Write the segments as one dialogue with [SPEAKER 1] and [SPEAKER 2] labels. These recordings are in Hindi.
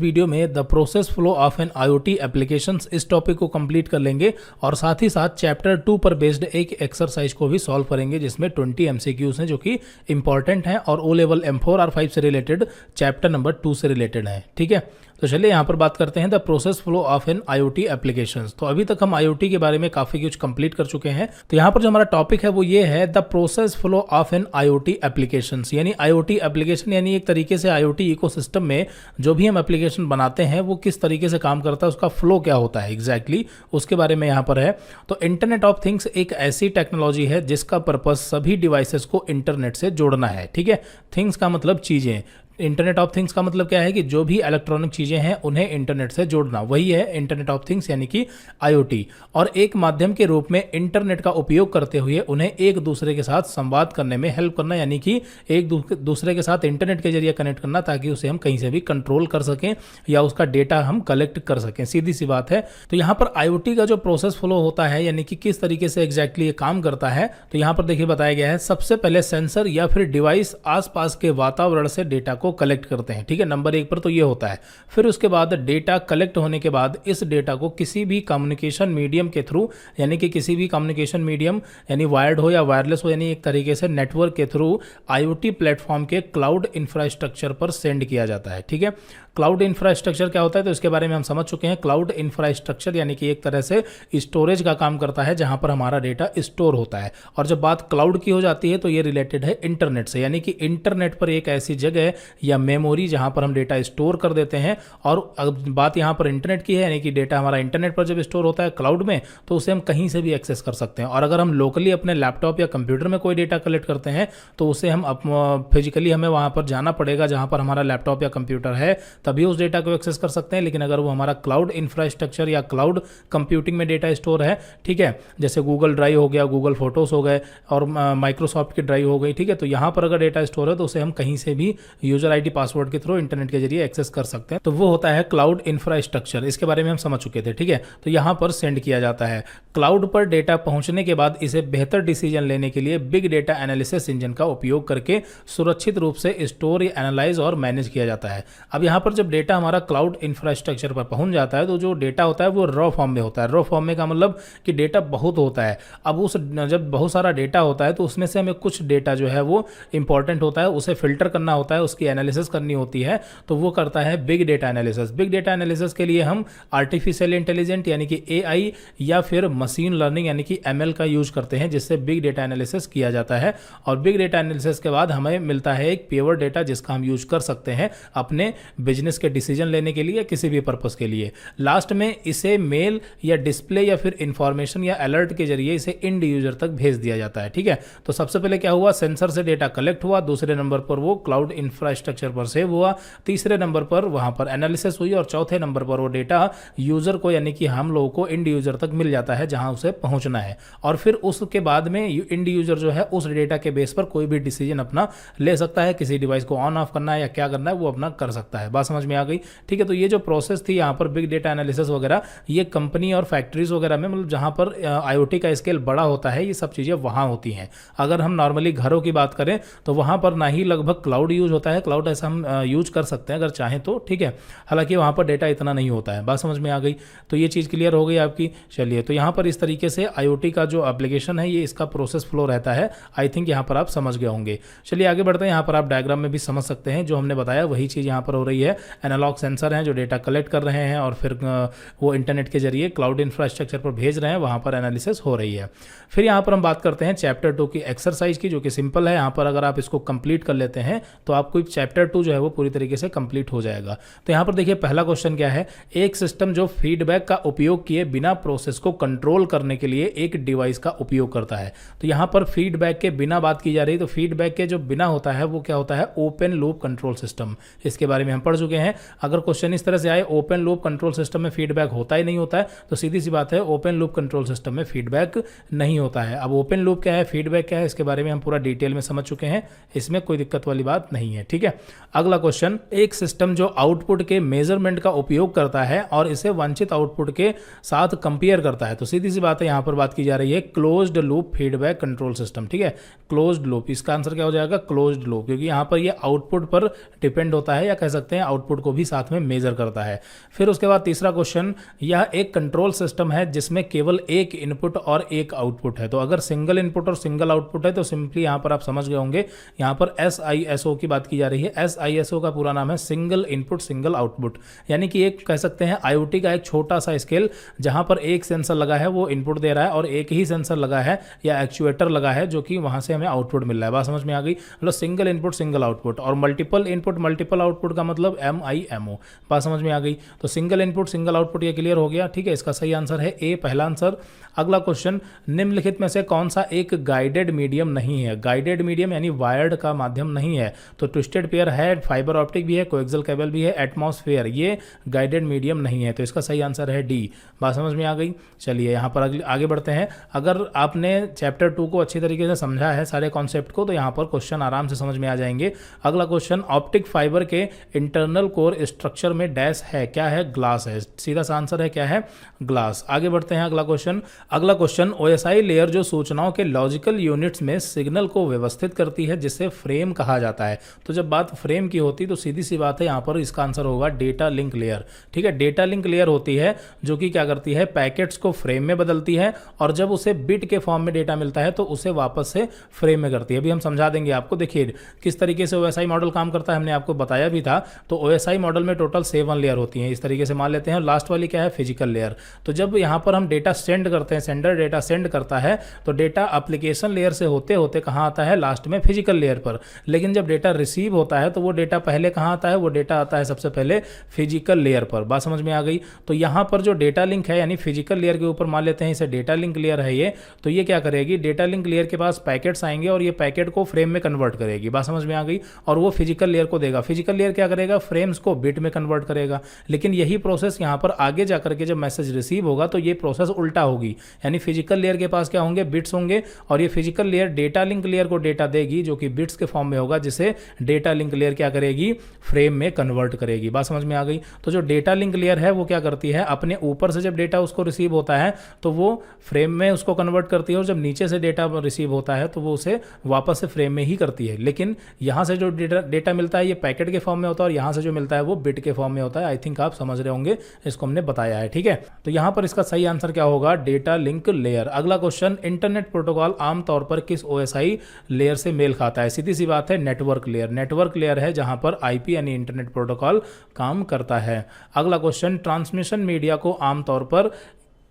[SPEAKER 1] वीडियो में the process flow of an IoT applications इस टॉपिक को कंप्लीट कर लेंगे और साथ ही साथ चैप्टर 2 पर बेस्ड एक एक्सरसाइज को भी सॉल्व करेंगे जिसमें 20 एमसीक्यूज हैं जो कि इंपॉर्टेंट हैं और ओ लेवल M4 और 5 से रिलेटेड चैप्टर नंबर 2 से रिलेटेड हैं। ठीक है, तो चलिए यहाँ पर बात करते हैं the process flow of an IoT applications. तो अभी तक हम आईओटी के बारे में काफी कुछ कंप्लीट कर चुके हैं। तो यहाँ पर जो हमारा टॉपिक है वो ये है the process flow of an IoT applications, यानी आईओटी एप्लीकेशन यानी एक तरीके से आईओटी इकोसिस्टम में जो भी हम एप्लीकेशन बनाते हैं वो किस तरीके से काम करता है, उसका फ्लो क्या होता है एग्जैक्टली उसके बारे में यहाँ पर है। तो इंटरनेट ऑफ थिंग्स एक ऐसी टेक्नोलॉजी है जिसका पर्पस सभी डिवाइसेस को इंटरनेट से जोड़ना है। ठीक है, थिंग्स का मतलब चीजें, इंटरनेट ऑफ थिंग्स का मतलब क्या है कि जो भी इलेक्ट्रॉनिक चीजें हैं उन्हें इंटरनेट से जोड़ना, वही है इंटरनेट ऑफ थिंग्स यानी कि आईओटी। और एक माध्यम के रूप में इंटरनेट का उपयोग करते हुए उन्हें एक दूसरे के साथ संवाद करने में हेल्प करना, यानी कि एक दूसरे के साथ इंटरनेट के जरिए कनेक्ट करना ताकि उसे हम कहीं से भी कंट्रोल कर सकें या उसका डेटा हम कलेक्ट कर सकें, सीधी सी बात है। तो यहाँ पर आईओटी का जो प्रोसेस फ्लो होता है यानी कि किस तरीके से एग्जैक्टली ये काम करता है, तो यहाँ पर देखिए बताया गया है सबसे पहले सेंसर या फिर डिवाइस आसपास के वातावरण से डेटा को कलेक्ट करते हैं। ठीक है, नंबर 1 पर तो ये होता है। फिर उसके बाद डेटा कलेक्ट होने के बाद इस डेटा को किसी भी कम्युनिकेशन मीडियम के थ्रू, यानी कि किसी भी कम्युनिकेशन मीडियम यानी वायर्ड हो या वायरलेस हो, यानी एक तरीके से नेटवर्क के थ्रू आईओटी प्लेटफॉर्म के क्लाउड इंफ्रास्ट्रक्चर पर सेंड किया जाता है। ठीक है, क्लाउड इंफ्रास्ट्रक्चर क्या होता है तो इसके बारे में हम समझ चुके हैं। क्लाउड इंफ्रास्ट्रक्चर यानी कि एक तरह से स्टोरेज का काम करता है जहां पर हमारा डेटा स्टोर होता है। और जब बात क्लाउड की हो जाती है तो ये रिलेटेड है इंटरनेट से, यानी कि इंटरनेट पर एक ऐसी जगह या मेमोरी जहां पर हम डेटा स्टोर कर देते हैं। और बात यहां पर इंटरनेट की है, यानी कि डेटा हमारा इंटरनेट पर जब स्टोर होता है क्लाउड में तो उसे हम कहीं से भी एक्सेस कर सकते हैं। और अगर हम लोकली अपने लैपटॉप या कंप्यूटर में कोई डेटा कलेक्ट करते हैं तो उसे हम फिजिकली हमें वहां पर जाना पड़ेगा जहां पर हमारा लैपटॉप या कंप्यूटर है, तभी उस डेटा को एक्सेस कर सकते हैं। लेकिन अगर वो हमारा क्लाउड इंफ्रास्ट्रक्चर या क्लाउड कंप्यूटिंग में डेटा स्टोर है, ठीक है, जैसे गूगल ड्राइव हो गया, गूगल फोटोज हो गए और माइक्रोसॉफ्ट की ड्राइव हो गई, ठीक है, तो यहां पर अगर डेटा स्टोर है तो उसे हम कहीं से भी यूजर आईडी पासवर्ड के थ्रू इंटरनेट के जरिए एक्सेस कर सकते हैं। तो वो होता है क्लाउड इंफ्रास्ट्रक्चर, इसके बारे में हम समझ चुके थे। ठीक है, तो यहां पर सेंड किया जाता है। क्लाउड पर डेटा पहुंचने के बाद इसे बेहतर डिसीजन लेने के लिए बिग डेटा एनालिसिस इंजन का उपयोग करके सुरक्षित रूप से स्टोर या एनालाइज और मैनेज किया जाता है। अब यहां पर जब डेटा हमारा क्लाउड इंफ्रास्ट्रक्चर पर पहुंच जाता है तो जो डेटा होता है वो रॉ फॉर्म में होता है। रॉ फॉर्म में का मतलब कि डेटा बहुत होता है। अब उस जब बहुत सारा डेटा होता है तो उसमें से हमें कुछ डेटा जो है वो इंपॉर्टेंट होता है, उसे फिल्टर करना होता है, उसकी एनालिसिस करनी होती है, तो वो करता है big data analysis. Big data analysis के लिए हम आर्टिफिशियल इंटेलिजेंट यानी कि AI या फिर मशीन लर्निंग यानी कि ML का यूज करते हैं जिससे बिग डेटा एनालिसिस किया जाता है। और बिग डेटा एनालिसिस के बाद हमें मिलता है एक प्योर डेटा जिसका हम यूज कर सकते हैं अपने बिजनेस के डिसीजन लेने के लिए, किसी भी पर्पस के लिए। लास्ट में इसे मेल या डिस्प्ले या फिर इंफॉर्मेशन या अलर्ट के जरिए इसे इंड यूजर तक भेज दिया जाता है। ठीक है, तो सबसे पहले क्या हुआ, सेंसर से डेटा कलेक्ट हुआ, दूसरे नंबर पर वो क्लाउड इंफ्रास्ट्रक्चर पर सेव हुआ, तीसरे नंबर पर वहां पर एनालिसिस हुई और चौथे नंबर पर वो डेटा यूजर को यानी कि हम लोगों को इंड यूजर तक मिल जाता है जहां उसे पहुंचना है। और फिर उसके बाद में इंड यूजर जो है उस डेटा के बेस पर कोई भी डिसीजन अपना ले सकता है, किसी डिवाइस को ऑन ऑफ करना है या क्या करना है वो अपना कर सकता है। बात समझ में आ गई? ठीक है, तो ये जो प्रोसेस थी यहाँ पर बिग डेटा एनालिसिस वगैरह, ये कंपनी और फैक्ट्रीज वगैरह में मतलब जहाँ पर आईओटी का स्केल बड़ा होता है ये सब चीज़ें वहाँ होती हैं। अगर हम नॉर्मली घरों की बात करें तो वहाँ पर ना ही लगभग क्लाउड यूज होता है, क्लाउड ऐसा हम यूज कर सकते हैं अगर चाहें तो, ठीक है, हालांकि वहाँ पर डेटा इतना नहीं होता है। बात समझ में आ गई? तो ये चीज़ क्लियर हो गई आपकी। चलिए, तो यहाँ पर इस तरीके से आईओटी का जो एप्लीकेशन है ये इसका प्रोसेस फ्लो रहता है। आई थिंक यहाँ पर आप समझ गए होंगे। चलिए आगे बढ़ते हैं। यहाँ पर आप डायग्राम में भी समझ सकते हैं जो हमने बताया वही चीज़ यहाँ पर हो रही है। एनालॉग सेंसर हैं जो डेटा कलेक्ट कर रहे हैं और फिर वो इंटरनेट के जरिए क्लाउड इंफ्रास्ट्रक्चर पर भेज रहे हैं, वहाँ पर एनालिसिस हो रही है। फिर यहाँ पर हम बात करते हैं चैप्टर 2 की एक्सरसाइज की, जो कि सिंपल है। यहाँ पर अगर आप इसको कंप्लीट कर लेते हैं तो आपको चैप्टर 2 जो है वो पूरी तरीके से कंप्लीट हो जाएगा। तो यहाँ पर देखिए पहला क्वेश्चन क्या है, एक सिस्टम जो फीडबैक का उपयोग किए बिना प्रोसेस को कंट्रोल करने के लिए एक डिवाइस का उपयोग करता है। तो यहाँ पर फीडबैक के बिना बात की जा रही है, तो फीडबैक के जो बिना होता है वो क्या होता है, ओपन लूप कंट्रोल सिस्टम। इसके बारे में हम पढ़ चुके हैं। अगर क्वेश्चन इस तरह से आए ओपन लूप कंट्रोल सिस्टम में फीडबैक होता ही नहीं होता है, तो सीधी सी बात है ओपन लूप कंट्रोल सिस्टम में फीडबैक नहीं होता है। अब ओपन लूप क्या है, फीडबैक क्या है, इसके बारे में हम पूरा डिटेल में समझ चुके हैं, इसमें कोई दिक्कत वाली बात नहीं है। ठीक है, है। अगला क्वेश्चन, एक सिस्टम जो आउटपुट के मेजरमेंट का उपयोग करता है और इसे वांछित आउटपुट के साथ कंपेयर करता है। तो सीधी सी बात है, यहाँ पर बात की जा रही है closed loop feedback control system. ठीक है, क्लोज्ड लूप, इसका आंसर क्या हो जाएगा? क्लोज्ड लूप, क्योंकि यहाँ पर ये आउटपुट पर डिपेंड होता है, या कह सकते हैं आउटपुट को भी साथ में मेजर करता है। फिर उसके बाद तीसरा क्वेश्चन, यह एक कंट्रोल सिस्टम है जिसमें केवल एक इनपुट और एक आउटपुट है। तो अगर सिंगल इनपुट और सिंगल आउटपुट है तो सिंपली यहाँ पर आप समझ गए होंगे, यहाँ पर SISO की बात की जा रही है। SISO का पूरा नाम है सिंगल इनपुट सिंगल आउटपुट, यानी कि एक कह सकते हैं IoT का एक छोटा सा स्केल जहां पर एक सेंसर लगा है वो इनपुट दे रहा है और एक ही सेंसर लगा है या एक्चुएटर लगा है जो कि वहां से हमें आउटपुट मिल रहा है। बात समझ में आ गई? मतलब सिंगल इनपुट सिंगल आउटपुट, और मल्टीपल इनपुट मल्टीपल आउटपुट का मतलब MIMO। बात समझ में आ गई? तो सिंगल इनपुट सिंगल आउटपुट ये क्लियर हो गया। ठीक है, इसका सही आंसर है ए, पहला आंसर। अगला क्वेश्चन, निम्नलिखित में से कौन सा एक गाइडेड मीडियम नहीं है? गाइडेड मीडियम यानी वायर्ड का माध्यम नहीं है। तो ट्विस्टेड पेयर है, फाइबर ऑप्टिक भी है, कोएक्सियल केबल भी है, एटमॉस्फेयर, ये गाइडेड मीडियम नहीं है। तो इसका सही आंसर है डी। बात समझ में आ गई? चलिए यहाँ पर आगे बढ़ते हैं। अगर आपने चैप्टर 2 को अच्छी तरीके से समझा है सारे कॉन्सेप्ट को, तो यहाँ पर क्वेश्चन आराम से समझ में आ जाएंगे। अगला क्वेश्चन, ऑप्टिक फाइबर के इंटरनल कोर स्ट्रक्चर में डैश है, क्या है? ग्लास है। सीधा सा आंसर है क्या है? ग्लास। आगे बढ़ते हैं। अगला क्वेश्चन, OSI लेयर जो सूचनाओं के लॉजिकल यूनिट्स में सिग्नल को व्यवस्थित करती है जिसे फ्रेम कहा जाता है। तो जब बात फ्रेम की होती तो सीधी सी बात है, यहाँ पर इसका आंसर होगा डेटा लिंक लेयर। ठीक है, डेटा लिंक लेयर होती है जो कि क्या करती है? पैकेट्स को फ्रेम में बदलती है, और जब उसे बिट के फॉर्म में डेटा मिलता है तो उसे वापस से फ्रेम में करती है। अभी हम समझा देंगे आपको। देखिए किस तरीके से OSI मॉडल काम करता है, हमने आपको बताया भी था। तो OSI मॉडल में टोटल 7 लेयर होती हैं, इस तरीके से मान लेते हैं। लास्ट वाली क्या है? Physical layer. तो जब यहाँ पर हम डेटा सेंड करते हैं, सेंडर डेटा सेंड करता है, तो डेटा एप्लीकेशन लेयर से होते होते कहाँ आता है? लास्ट में फिजिकल लेयर पर। लेकिन जब डेटा रिसीव होता है तो वो डेटा पहले कहाँ आता है? वो डेटा आता है सबसे पहले फिजिकल लेयर पर। बात समझ में आ गई? तो यहाँ पर जो डेटा लिंक है, यानी फिजिकल लेयर के ऊपर मान लेते हैं इसे डेटा लिंक लेयर है ये, तो ये क्या करेगी? डेटा लिंक लेयर के पास पैकेट्स आएंगे और ये पैकेट को फ्रेम में कन्वर्ट करेगी। बात समझ में आ गई? और वो फिजिकल लेयर को देगा। फिजिकल लेयर क्या करेगा? फ्रेम्स को बिट में कन्वर्ट करेगा। लेकिन यही प्रोसेस यहाँ पर आगे जाकर के जब मैसेज रिसीव होगा तो ये प्रोसेस उल्टा होगी, यानी फिजिकल लेयर के पास क्या होंगे? बिट्स होंगे, और ये physical layer data link layer को डेटा देगी जो कि बिट्स के फॉर्म में होगा, जिसे डेटा लिंक लेयर क्या करेगी? फ्रेम में कन्वर्ट करेगी। बात समझ में आ गई? तो जो डेटा लिंक लेयर है वो क्या करती है? अपने ऊपर से जब डेटा उसको रिसीव होता है तो वो फ्रेम में उसको कन्वर्ट करती है, और जब नीचे से डेटा रिसीव होता है तो वो उसे वापस से फ्रेम में ही करती है। लेकिन यहाँ से जो डेटा मिलता है ये पैकेट के फॉर्म में होता है, और यहाँ से जो मिलता है वो बिट के फॉर्म में होता है। आई थिंक आप समझ रहे होंगे, इसको हमने बताया है। ठीक है, तो यहाँ पर इसका सही आंसर क्या होगा? Data link layer. अगला क्वेश्चन, इंटरनेट प्रोटोकॉल आमतौर पर किस OSI लेयर से मेल खाता है? सीधी सी बात है, नेटवर्क लेयर। नेटवर्क लेयर है जहां पर IP यानी इंटरनेट प्रोटोकॉल काम करता है। अगला क्वेश्चन, ट्रांसमिशन मीडिया को आमतौर पर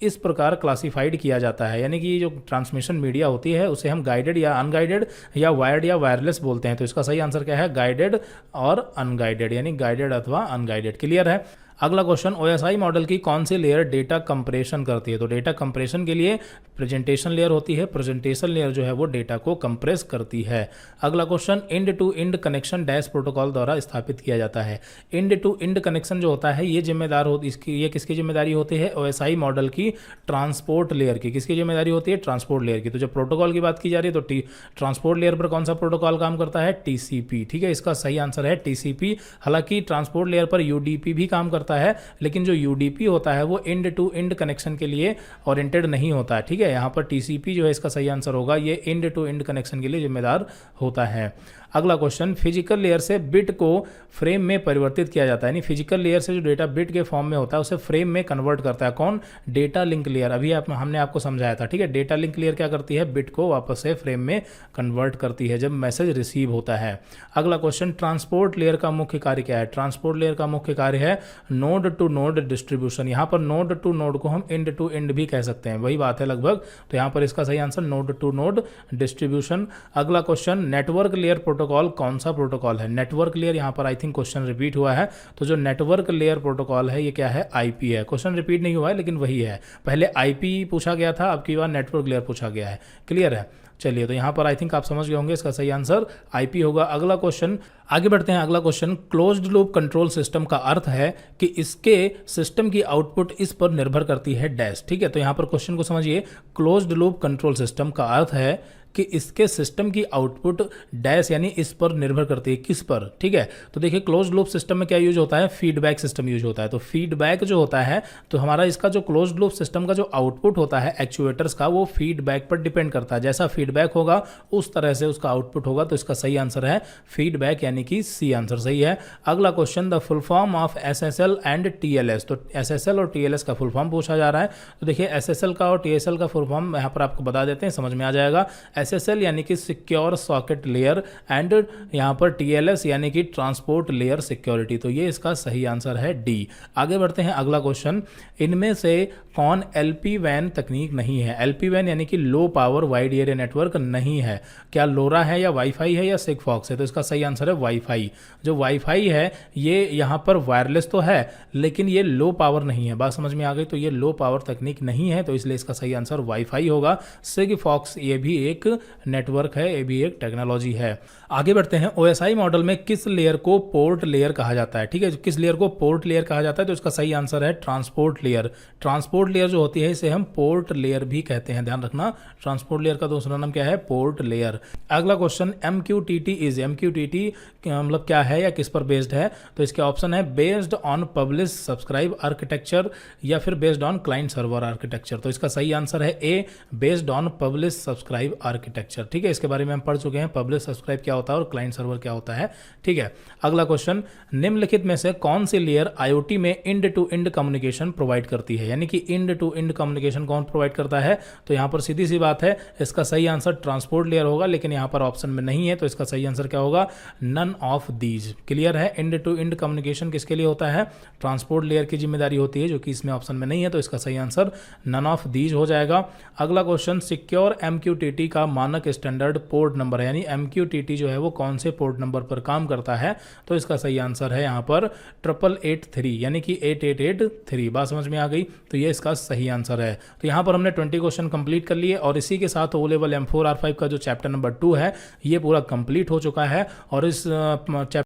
[SPEAKER 1] इस प्रकार क्लासिफाइड किया जाता है, यानी कि जो ट्रांसमिशन मीडिया होती है उसे हम गाइडेड या अनगाइडेड या वायर्ड या वायरलेस बोलते हैं। तो इसका सही आंसर क्या है? गाइडेड और अनगाइडेड, यानी गाइडेड अथवा अनगाइडेड। क्लियर है? अगला क्वेश्चन, OSI मॉडल की कौन सी लेयर डेटा कंप्रेशन करती है? तो डेटा कंप्रेशन के लिए प्रेजेंटेशन लेयर होती है। प्रेजेंटेशन लेयर जो है वो डेटा को कंप्रेस करती है। अगला question, end to end connection dash protocol द्वारा स्थापित किया जाता है। इंड टू इंड कनेक्शन जो होता है ये जिम्मेदार होती ये किसकी जिम्मेदारी होती है? OSI मॉडल की ट्रांसपोर्ट लेयर की। किसकी जिम्मेदारी होती है? ट्रांसपोर्ट लेयर की। तो जब प्रोटोकॉल की बात की जा रही है तो ट्रांसपोर्ट लेयर पर कौन सा प्रोटोकॉल काम करता है? TCP। ठीक है, इसका सही आंसर है TCP। हालांकि ट्रांसपोर्ट लेयर पर UDP भी काम करता है, लेकिन जो UDP होता है वो इंड टू इंड कनेक्शन के लिए ओरिएंटेड नहीं होता है। ठीक है, यहाँ पर TCP जो है इसका सही आंसर होगा, ये इंड टू इंड कनेक्शन के लिए जिम्मेदार होता है। अगला क्वेश्चन, फिजिकल लेयर से बिट को फ्रेम में परिवर्तित किया जाता है, यानी फिजिकल लेयर से जो डेटा बिट के फॉर्म में होता है उसे फ्रेम में कन्वर्ट करता है कौन? Data link layer. अभी हमने आपको समझाया था। ठीक है, डेटा लिंक लेयर क्या करती है? बिट को वापस से फ्रेम में कन्वर्ट करती है जब मैसेज रिसीव होता है। अगला क्वेश्चन, ट्रांसपोर्ट लेयर का मुख्य कार्य क्या है? ट्रांसपोर्ट लेयर का मुख्य कार्य है नोड टू नोड डिस्ट्रीब्यूशन। यहाँ पर नोड टू नोड को हम इंड टू इंड भी कह सकते हैं, वही बात है लगभग। तो यहाँ पर इसका सही answer node to node distribution. अगला क्वेश्चन, नेटवर्क लेयर प्रोटोकॉल कौन सा प्रोटोकॉल है? नेटवर्क लेयर, यहाँ पर आई थिंक क्वेश्चन रिपीट हुआ है। तो जो नेटवर्क लेयर प्रोटोकॉल है ये क्या है? IP है। क्वेश्चन रिपीट नहीं हुआ है लेकिन वही है। पहले IP पूछा गया था, अब की बार नेटवर्क लेयर पूछा गया है। क्लियर है? चलिए, तो यहाँ पर आई थिंक आप समझ गए होंगे, इसका सही आंसर IP होगा। अगला क्वेश्चन, आगे बढ़ते हैं। अगला question, closed loop control system का अर्थ है कि इसके सिस्टम की आउटपुट इस पर निर्भर करती है डैश। ठीक है, तो यहाँ पर क्वेश्चन को समझिए। क्लोज्ड लूप कंट्रोल सिस्टम का अर्थ है कि इसके सिस्टम की आउटपुट डैश यानी इस पर निर्भर करती है, किस पर, ठीक है। तो देखिए क्लोज लूप सिस्टम में क्या यूज होता है, फीडबैक सिस्टम यूज होता है। तो फीडबैक जो होता है, तो हमारा इसका जो क्लोज लूप सिस्टम का जो आउटपुट होता है एक्चुएटर्स का, वो फीडबैक पर डिपेंड करता है। जैसा फीडबैक होगा उस तरह से उसका आउटपुट होगा। तो इसका सही आंसर है फीडबैक, यानी कि सी आंसर सही है। अगला question, the full form of SSL and TLS. तो एसएसएल और टीएलएस का फुल फॉर्म पूछा जा रहा है। तो देखिए एसएसएल का और टीएसएल का फुल फॉर्म यहाँ पर आपको बता देते हैं, समझ में आ जाएगा। एसएसएल यानी कि सिक्योर सॉकेट लेयर एंड यहाँ पर टीएलएस यानी कि ट्रांसपोर्ट लेयर सिक्योरिटी। तो ये इसका सही आंसर है डी। आगे बढ़ते हैं, अगला क्वेश्चन, इनमें से कौन एलपी वैन तकनीक नहीं है। एलपी वैन यानी कि low power wide area network नहीं है। क्या लोरा है या वाईफाई है या सिगफॉक्स है। तो इसका सही आंसर है वाईफाई। जो वाईफाई है ये यहाँ पर वायरलेस तो है लेकिन ये लो पावर नहीं है। बात समझ में आ गई। तो ये लो पावर तकनीक नहीं है, तो इसलिए इसका सही आंसर वाईफाई होगा। सिगफॉक्स ये भी एक नेटवर्क है, ये भी एक टेक्नोलॉजी है। आगे बढ़ते हैं, ओएसआई मॉडल में किस लेयर को पोर्ट लेयर कहा जाता है। ठीक है, किस लेयर को पोर्ट लेयर कहा जाता है। तो इसका सही आंसर है ट्रांसपोर्ट लेयर। ट्रांसपोर्ट लेयर जो होती है इसे हम पोर्ट लेयर भी कहते हैं, ध्यान रखना। ट्रांसपोर्ट लेयर का दूसरा नाम क्या है, पोर्ट लेयर। अगला क्वेश्चन, MQTT इज, MQTT मतलब क्या है या किस पर बेस्ड है। तो इसके ऑप्शन है based on publish subscribe architecture या फिर based on client server architecture. तो इसका सही आंसर है A, based on publish subscribe architecture. ठीक है, इसके बारे में हम पढ़ चुके हैं, पब्लिश सब्सक्राइब क्या होता है और क्लाइंट सर्वर क्या होता है। ठीक है, अगला क्वेश्चन, निम्नलिखित में से कौन सी लेयर IoT में end to end communication provide करती है। यानी कि इंड टू इंड कम्युनिकेशन कौन प्रोवाइड करता है। तो यहाँ पर सीधी सी बात है, इसका सही आंसर ट्रांसपोर्ट लेयर होगा, लेकिन यहाँ पर ऑप्शन में नहीं है। तो इसका सही आंसर क्या होगा, नन ऑफ दीज। क्लियर है, इंड टू इंड कम्युनिकेशन किसके लिए होता है, ट्रांसपोर्ट लेयर की जिम्मेदारी होती है, जो कि इसमें ऑप्शन में नहीं है। तो इसका सही आंसर नन ऑफ दीज हो जाएगा। अगला क्वेश्चन, सिक्योर MQTT का मानक स्टैंडर्ड पोर्ट नंबर है। यानी MQTT जो है वो कौन से पोर्ट नंबर पर काम करता है। तो इसका सही आंसर है यहाँ पर 8883 यानी कि 8883। बात समझ में आ गई। तो ये इसका सही आंसर है। तो यहाँ पर हमने 20 क्वेश्चन कंप्लीट कर लिए और इसी के साथ O लेवल M4 R5 का जो चैप्टर नंबर 2 है ये पूरा कंप्लीट हो चुका है। और इस चैप्टर